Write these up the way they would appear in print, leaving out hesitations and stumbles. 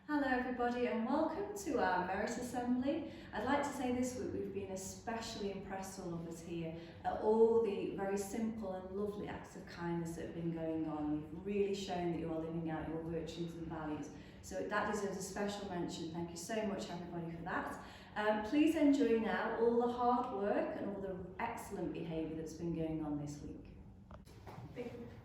Hello everybody and welcome to our Merit Assembly. I'd like to say this week we've been especially impressed, all of us here, at all the very simple and lovely acts of kindness that have been going on. You've really shown that you're living out your virtues and values. So that deserves a special mention. Thank you so much everybody for that. Please enjoy now all the hard work and all the excellent behaviour that's been going on this week.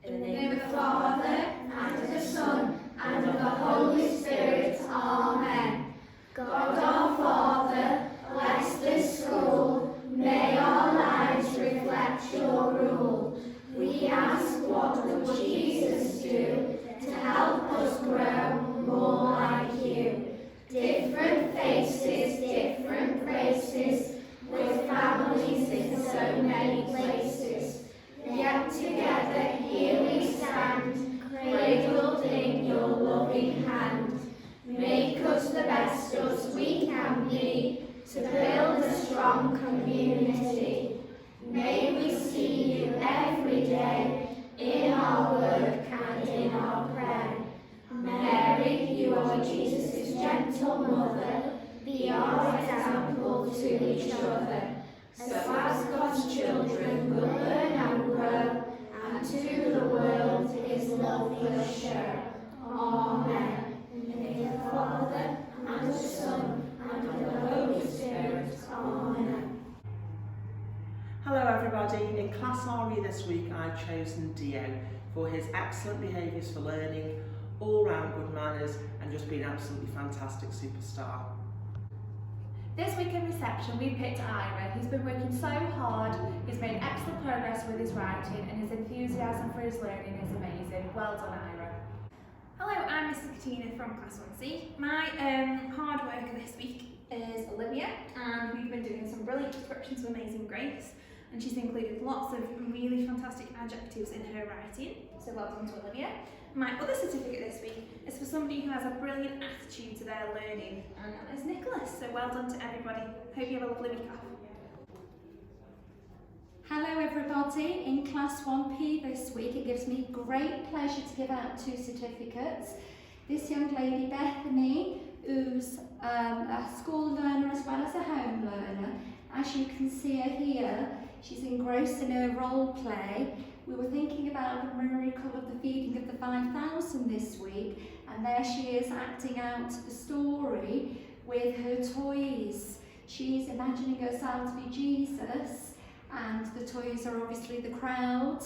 In the name of the Father, and of the Son, and of the Holy Spirit. Amen. God our Father, bless this school. May our lives reflect your rule. We ask, what would Jesus do to help us grow more like you? Different faces, different places, with families in so many places. Yet together here we stand, cradled in your loving hand. Make us the best us we can be, to build a strong community. May we see you every day, in our work and in our prayer. Mary, you are Jesus' gentle mother, be our example to each other. So as God's children will learn and grow, and to the world his love will show. Amen. In the name of the Father, and of the Son, and of the Holy Spirit. Amen. Hello everybody, in Class RE this week I've chosen Dio for his excellent behaviours for learning, all round good manners and just being an absolutely fantastic superstar. This week in reception we picked Ira, who's been working so hard, he's made excellent progress with his writing and his enthusiasm for his learning is amazing. Well done, Ira. Hello, I'm Mrs. Katina from Class 1C. My hard worker this week is Olivia, and we've been doing some brilliant descriptions of Amazing Grace, and she's included lots of really fantastic adjectives in her writing, so well done to Olivia. My other certificate this week is for somebody who has a brilliant attitude to their learning, and that is Nicholas, so well done to everybody. Hope you have a lovely week off. Hello everybody, in Class 1P this week it gives me great pleasure to give out 2 certificates. This young lady Bethany, who's a school learner as well as a home learner, as you can see her here, she's engrossed in her role play. We were thinking about the miracle of the feeding of the 5,000 this week, and there she is acting out the story with her toys. She's imagining herself to be Jesus, and the toys are obviously the crowd,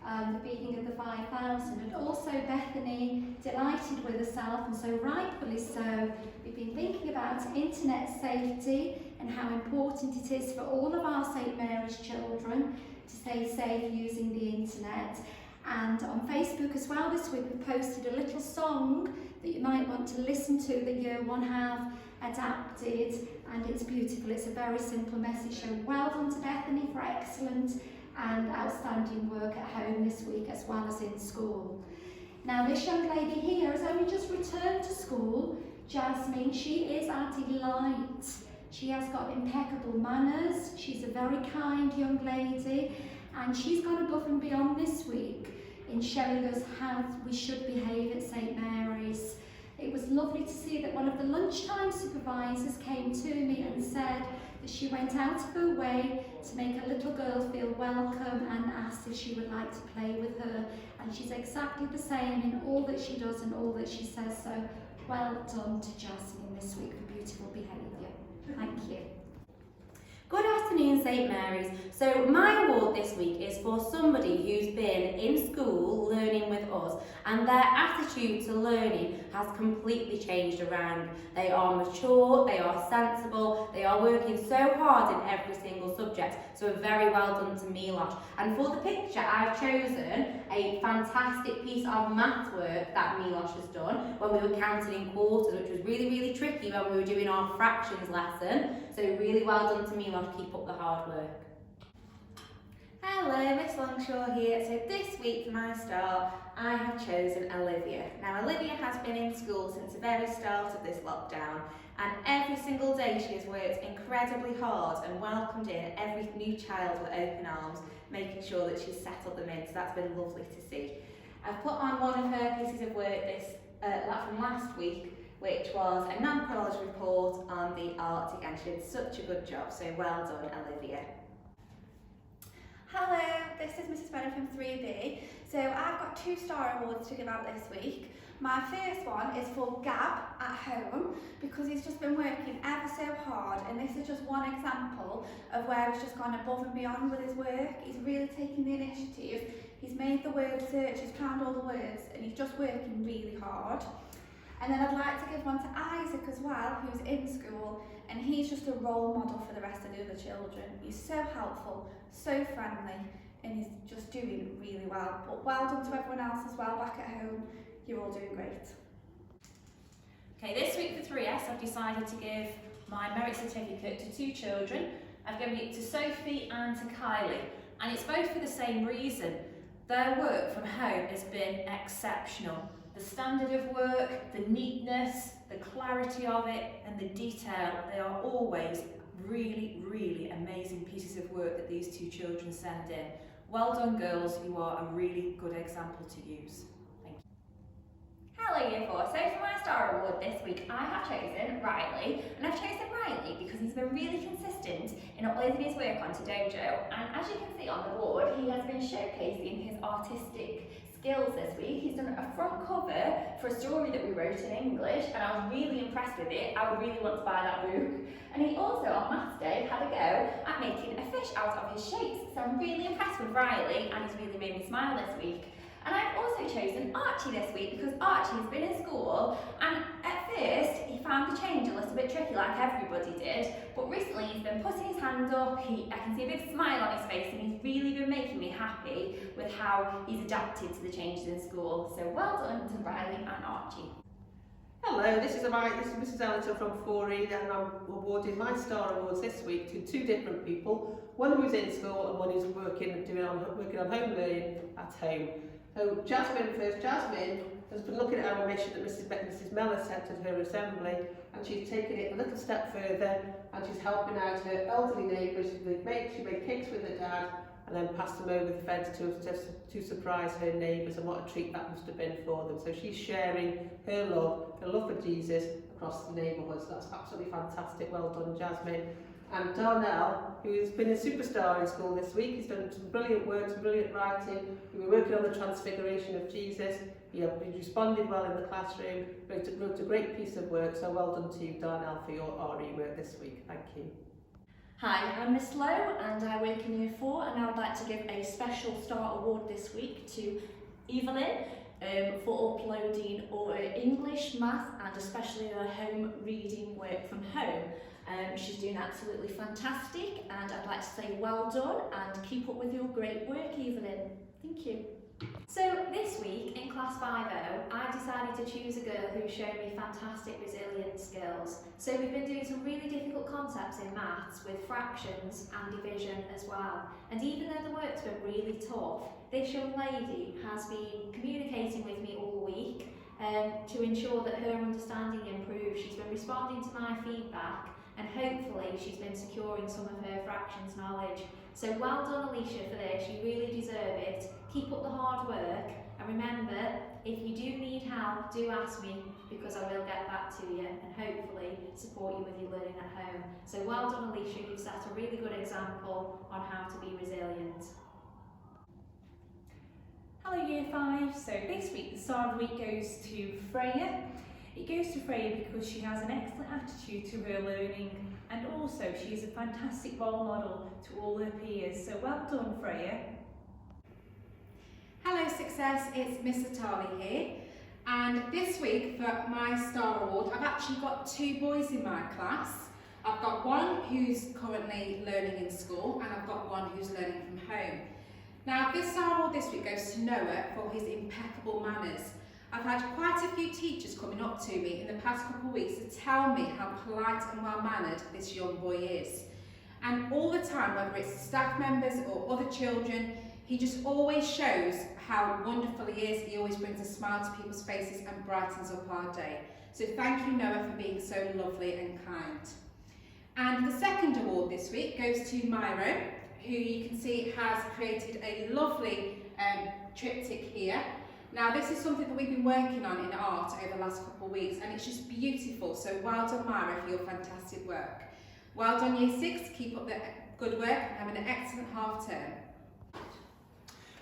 the feeding of the 5,000, and also Bethany delighted with herself, and so rightfully so. We've been thinking about internet safety and how important it is for all of our St Mary's children to stay safe using the internet. And on Facebook as well this week we posted a little song that you might want to listen to that Year 1 have adapted, and it's beautiful. It's a very simple message, so well done to Bethany for excellent and outstanding work at home this week as well as in school. Now this young lady here has only just returned to school, Jasmine. She is our delight. She has got impeccable manners, she's a very kind young lady, and she's gone above and beyond this week in showing us how we should behave at St Mary's. It was lovely to see that one of the lunchtime supervisors came to me and said that she went out of her way to make a little girl feel welcome and asked if she would like to play with her. And she's exactly the same in all that she does and all that she says, so well done to Jasmine this week for beautiful behaviour. Thank you. Good afternoon, St Mary's. So my award this week is for somebody who's been in school learning with us, and their attitude to learning has completely changed around. They are mature, they are sensible, they are working so hard in every single subject. So very well done to Milosh. And for the picture, I've chosen a fantastic piece of math work that Milosh has done when we were counting in quarters, which was really, really tricky when we were doing our fractions lesson. So really well done to Milosh, keep up the hard work. Hello, Miss Longshaw here. So this week for my star, I have chosen Olivia. Now Olivia has been in school since the very start of this lockdown, and every single day she has worked incredibly hard and welcomed in every new child with open arms, making sure that she's settled them in, so that's been lovely to see. I've put on one of her pieces of work from last week, which was a non-chronology report on the Arctic, and she did such a good job, so well done, Olivia. Hello, this is Mrs. Bennett from 3B. So I've got 2 star awards to give out this week. My first one is for Gab at home, because he's just been working ever so hard, and this is just one example of where he's just gone above and beyond with his work. He's really taken the initiative, he's made the word search, he's found all the words, and he's just working really hard. And then I'd like to give one to Isaac as well, who's in school, and he's just a role model for the rest of the other children. He's so helpful, so friendly, and he's just doing really well. But well done to everyone else as well back at home. You're all doing great. Okay, this week for 3S I've decided to give my merit certificate to 2 children. I've given it to Sophie and to Kylie, and it's both for the same reason. Their work from home has been exceptional. The standard of work, the neatness, the clarity of it, and the detail, they are always really, really amazing pieces of work that these 2 children send in. Well done, girls, you are a really good example to use. Thank you. Hello Year 4, so for my star award this week I have chosen Riley, and I've chosen Riley because he's been really consistent in uploading his work onto Dojo, and as you can see on the board he has been showcasing his artistic skills this week. He's done a front cover for a story that we wrote in English, and I was really impressed with it. I would really want to buy that book. And he also on Maths Day had a go at making a fish out of his shapes, so I'm really impressed with Riley, and he's really made me smile this week. And I've also chosen Archie this week because Archie's been in school, and at first he found the change a little bit tricky like everybody did, but recently he's been putting his hand up, I can see a big smile on his face, and he's really been making me happy with how he's adapted to the changes in school. So well done to Riley and Archie. Hello, this is Mrs. Ellington from 4E, and I'm awarding my star awards this week to 2 different people. One who's in school and one who's working on home learning at home. So Jasmine first. Jasmine has been looking at our mission that Mrs. Mellor set at her assembly, and she's taken it a little step further, and she's helping out her elderly neighbours. She made cakes with her dad and then passed them over the fence to surprise her neighbours, and what a treat that must have been for them. So she's sharing her love for Jesus across the neighbourhood. So that's absolutely fantastic. Well done, Jasmine. And Darnell, who has been a superstar in school this week, he's done some brilliant work, some brilliant writing. We were working on the transfiguration of Jesus. He responded well in the classroom, wrote a great piece of work, so well done to you, Darnell, for your RE work this week. Thank you. Hi, I'm Miss Lowe and I work in Year 4, and I would like to give a special star award this week to Evelyn for uploading all her English, math and especially her home reading work from home. She's doing absolutely fantastic, and I'd like to say well done and keep up with your great work, Evelyn. Thank you. So this week in Class 5O, I decided to choose a girl who showed me fantastic resilient skills. So we've been doing some really difficult concepts in maths with fractions and division as well. And even though the work's been really tough, this young lady has been communicating with me all week to ensure that her understanding improves. She's been responding to my feedback, and hopefully she's been securing some of her fractions knowledge. So well done, Alicia, for this. You really deserve it. Keep up the hard work, and remember, if you do need help, do ask me, because I will get back to you and hopefully support you with your learning at home. So well done, Alicia. You've set a really good example on how to be resilient. Hello Year 5, so this week the star of the week goes to Freya. It goes to Freya because she has an excellent attitude to her learning, and also she is a fantastic role model to all her peers. So well done, Freya. Hello Success, it's Miss Atali here, and this week for my star award I've actually got 2 boys in my class. I've got one who's currently learning in school, and I've got one who's learning from home. Now this star award this week goes to Noah for his impeccable manners. I've had quite a few teachers coming up to me in the past couple of weeks to tell me how polite and well-mannered this young boy is. And all the time, whether it's staff members or other children, he just always shows how wonderful he is. He always brings a smile to people's faces and brightens up our day. So thank you, Noah, for being so lovely and kind. And the second award this week goes to Myro, who you can see has created a lovely triptych here. Now this is something that we've been working on in art over the last couple of weeks, and it's just beautiful, so well done Myra for your fantastic work. Well done Year 6, keep up the good work and have an excellent half term.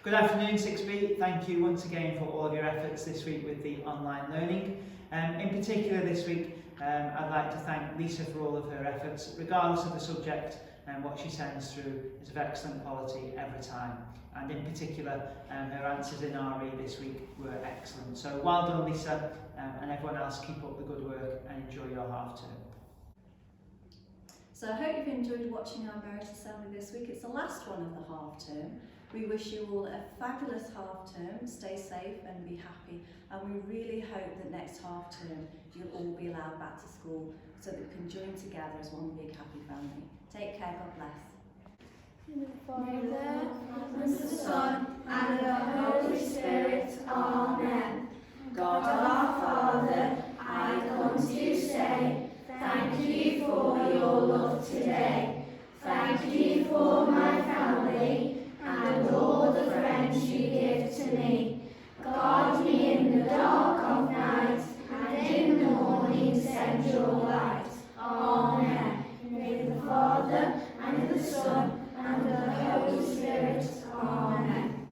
Good afternoon 6B, thank you once again for all of your efforts this week with the online learning. In particular this week I'd like to thank Lisa for all of her efforts, regardless of the subject, and what she sends through is of excellent quality every time. And in particular, her answers in RE this week were excellent. So well done Lisa, and everyone else, keep up the good work and enjoy your half term. So I hope you've enjoyed watching our Merit Assembly this week. It's the last one of the half term. We wish you all a fabulous half term, stay safe and be happy. And we really hope that next half term you'll all be allowed back to school so that we can join together as one big happy family. Take care, God bless. Father, and the Son, and the Holy Spirit. Amen. God our Father, I come to say, thank you for your love today. Thank you for my family and all the friends you give to me. Guard me in the dark of night, and in the morning send your light.